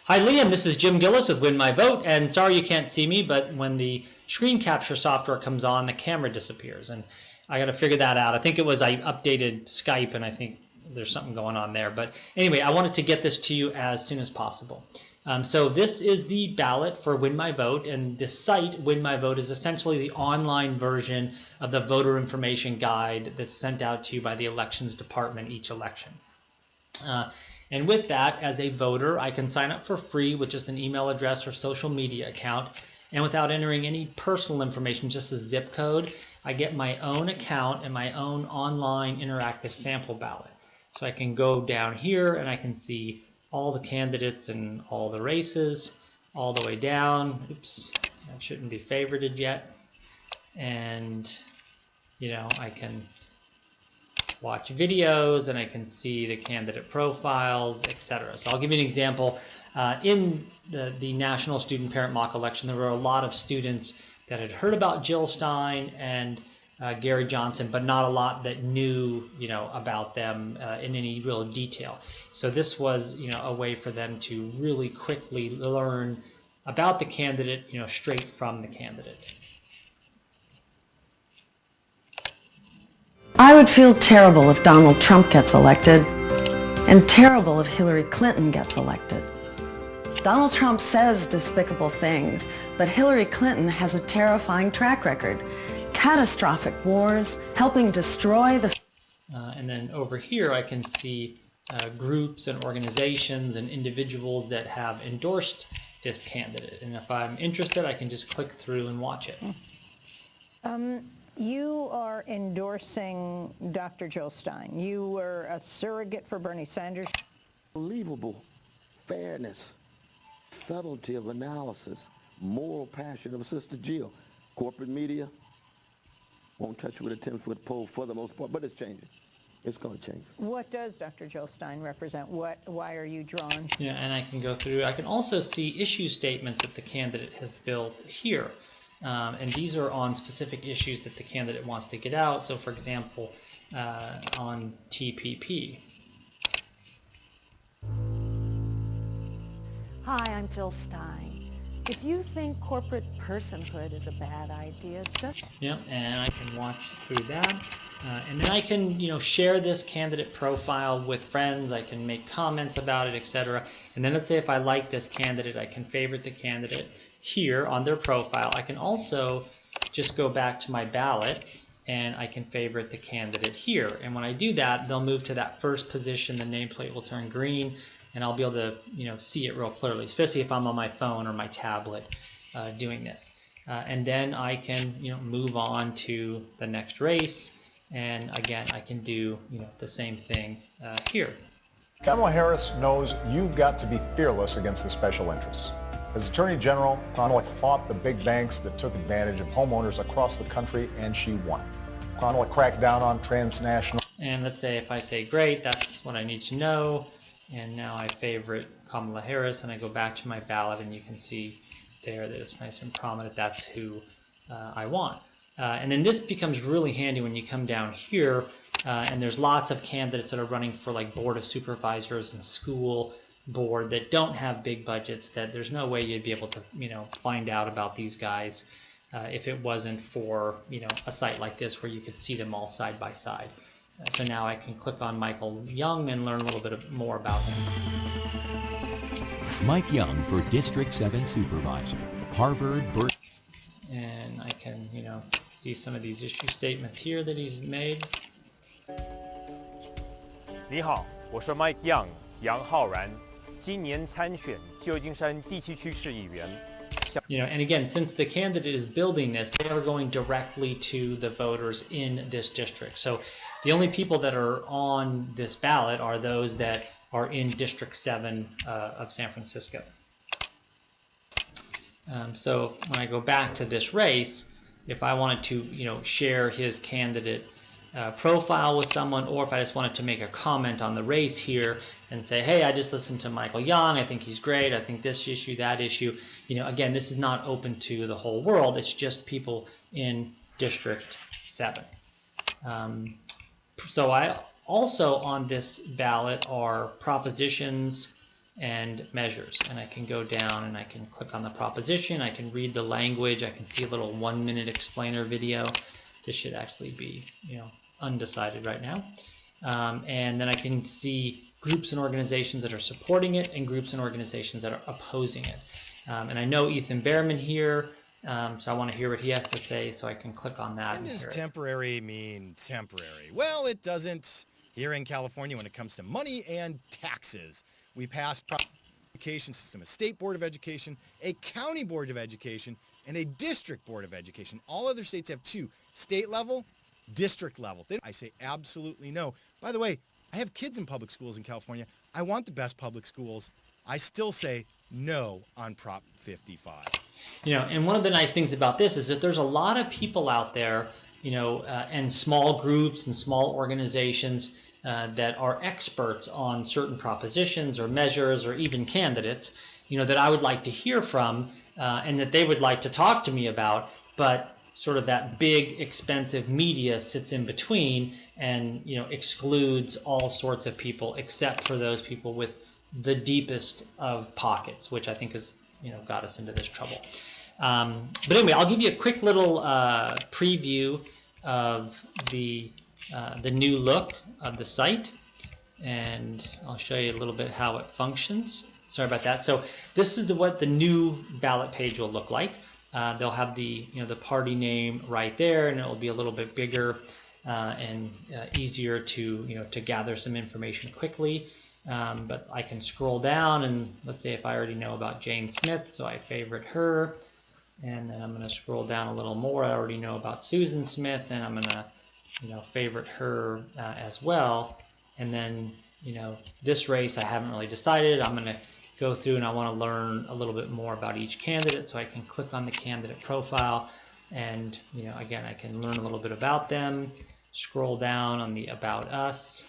Hi Liam, this is Jim Gillis with Win My Vote, and sorry you can't see me, but when the screen capture software comes on, the camera disappears, and I got to figure that out. I think it was I updated Skype, and I think there's something going on there. But anyway, I wanted to get this to you as soon as possible. So this is the ballot for Win My Vote, and this site, Win My Vote, is essentially the online version of the voter information guide that's sent out to you by the elections department each election. And with that, as a voter, I can sign up for free with just an email address or social media account, and without entering any personal information, just a zip code, I get my own account and my own online interactive sample ballot. So I can go down here and I can see all the candidates and all the races all the way down. Oops, that shouldn't be favorited yet. And I can watch videos and I can see the candidate profiles, etc. So I'll give you an example. In the National Student Parent Mock Election, there were a lot of students that had heard about Jill Stein and Gary Johnson, but not a lot that knew about them in any real detail. So this was a way for them to really quickly learn about the candidate straight from the candidate. I would feel terrible if Donald Trump gets elected, and terrible if Hillary Clinton gets elected. Donald Trump says despicable things, but Hillary Clinton has a terrifying track record. Catastrophic wars, helping destroy the... And then over here I can see groups and organizations and individuals that have endorsed this candidate. And if I'm interested, I can just click through and watch it. You are endorsing Dr. Jill Stein. You were a surrogate for Bernie Sanders. Unbelievable fairness, subtlety of analysis, moral passion of Sister Jill. Corporate media won't touch you with a 10-foot pole for the most part, but it's changing. It's going to change. What does Dr. Jill Stein represent? Why are you drawn? Yeah, and I can go through. I can also see issue statements that the candidate has built here. And these are on specific issues that the candidate wants to get out. So for example, on TPP. Hi, I'm Jill Stein. If you think corporate personhood is a bad idea, just... Yeah, and I can watch through that. And then I can, share this candidate profile with friends. I can make comments about it, etc. And then let's say if I like this candidate, I can favorite the candidate here on their profile. I can also just go back to my ballot and I can favorite the candidate here. And when I do that, they'll move to that first position. The nameplate will turn green, and I'll be able to, see it real clearly, especially if I'm on my phone or my tablet doing this. And then I can, move on to the next race. And again, I can do, the same thing here. Kamala Harris knows you've got to be fearless against the special interests. As Attorney General, Kamala fought the big banks that took advantage of homeowners across the country, and she won. Kamala cracked down on transnational... And let's say if I say, great, that's what I need to know, and now I favorite Kamala Harris, and I go back to my ballot, and you can see there that it's nice and prominent. That's who I want. And then this becomes really handy when you come down here, and there's lots of candidates that are running for like Board of Supervisors and school board that don't have big budgets, that there's no way you'd be able to find out about these guys if it wasn't for a site like this where you could see them all side by side. So now I can click on Michael Young and learn a little bit more about him. Mike Young for District 7 Supervisor, Harvard, Berkeley. And I can see some of these issue statements here that he's made. 你好，我是 Mike Young 杨浩然。今年参选旧金山第7区市议员。And again, since the candidate is building this, they are going directly to the voters in this district. So the only people that are on this ballot are those that are in District 7 of San Francisco. So when I go back to this race, if I wanted to share his candidate profile with someone, or if I just wanted to make a comment on the race here and say, hey, I just listened to Michael Young, I think he's great, I think this issue, that issue, again, this is not open to the whole world, it's just people in District 7. So I also on this ballot are propositions and measures. And I can go down and I can click on the proposition. I can read the language. I can see a little 1-minute explainer video. This should actually be, undecided right now. And then I can see groups and organizations that are supporting it and groups and organizations that are opposing it. And I know Ethan Behrman here, so I want to hear what he has to say, so I can click on that. When does temporary mean temporary? Well, it doesn't here in California when it comes to money and taxes. We passed education system, a state board of education, a county board of education, and a district board of education. All other states have 2, state level, district level. I say absolutely no. By the way, I have kids in public schools in California. I want the best public schools. I still say no on Prop 55. And one of the nice things about this is that there's a lot of people out there, and small groups and small organizations that are experts on certain propositions or measures or even candidates, that I would like to hear from and that they would like to talk to me about, but sort of that big expensive media sits in between and excludes all sorts of people except for those people with the deepest of pockets, which I think has got us into this trouble. But anyway, I'll give you a quick little preview of the new look of the site, and I'll show you a little bit how it functions. Sorry about that. So this is what the new ballot page will look like. They'll have the the party name right there, and it will be a little bit bigger and easier to to gather some information quickly. But I can scroll down, and let's say if I already know about Jane Smith, so I favorite her, and then I'm going to scroll down a little more. I already know about Susan Smith, and I'm going to favorite her as well. And then this race I haven't really decided. I'm going to go through and I want to learn a little bit more about each candidate, so I can click on the candidate profile, and again, I can learn a little bit about them, scroll down on the About Us,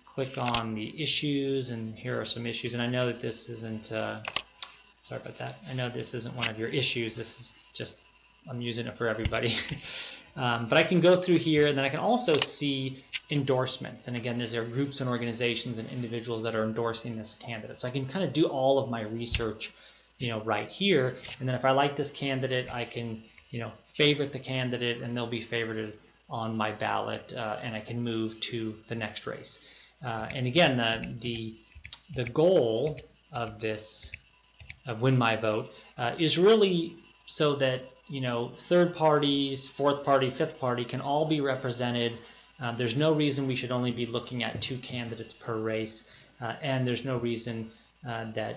click on the issues, and here are some issues. And I know that this isn't sorry about that, I know this isn't one of your issues. This is just, I'm using it for everybody. But I can go through here, and then I can also see endorsements. And again, these are groups and organizations and individuals that are endorsing this candidate. So I can kind of do all of my research, right here. And then if I like this candidate, I can, favorite the candidate, and they'll be favorited on my ballot, and I can move to the next race. And again, the goal of this, of Win My Vote, is really so that third parties, fourth party, fifth party can all be represented. There's no reason we should only be looking at 2 candidates per race, and there's no reason that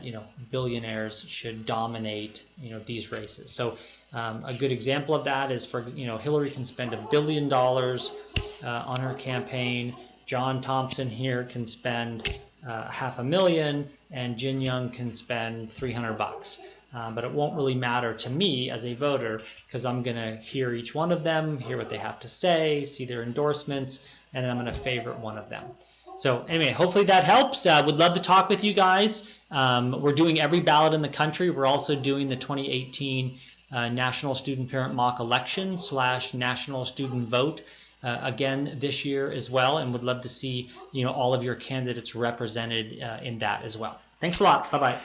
billionaires should dominate these races. So a good example of that is, for Hillary can spend $1 billion on her campaign. John Thompson here can spend $500,000, and Jin Young can spend $300. But it won't really matter to me as a voter, because I'm going to hear each one of them, hear what they have to say, see their endorsements, and then I'm going to favorite one of them. So anyway, hopefully that helps. Would love to talk with you guys. We're doing every ballot in the country. We're also doing the 2018 National Student Parent Mock Election / National Student Vote again this year as well, and would love to see all of your candidates represented in that as well. Thanks a lot. Bye-bye.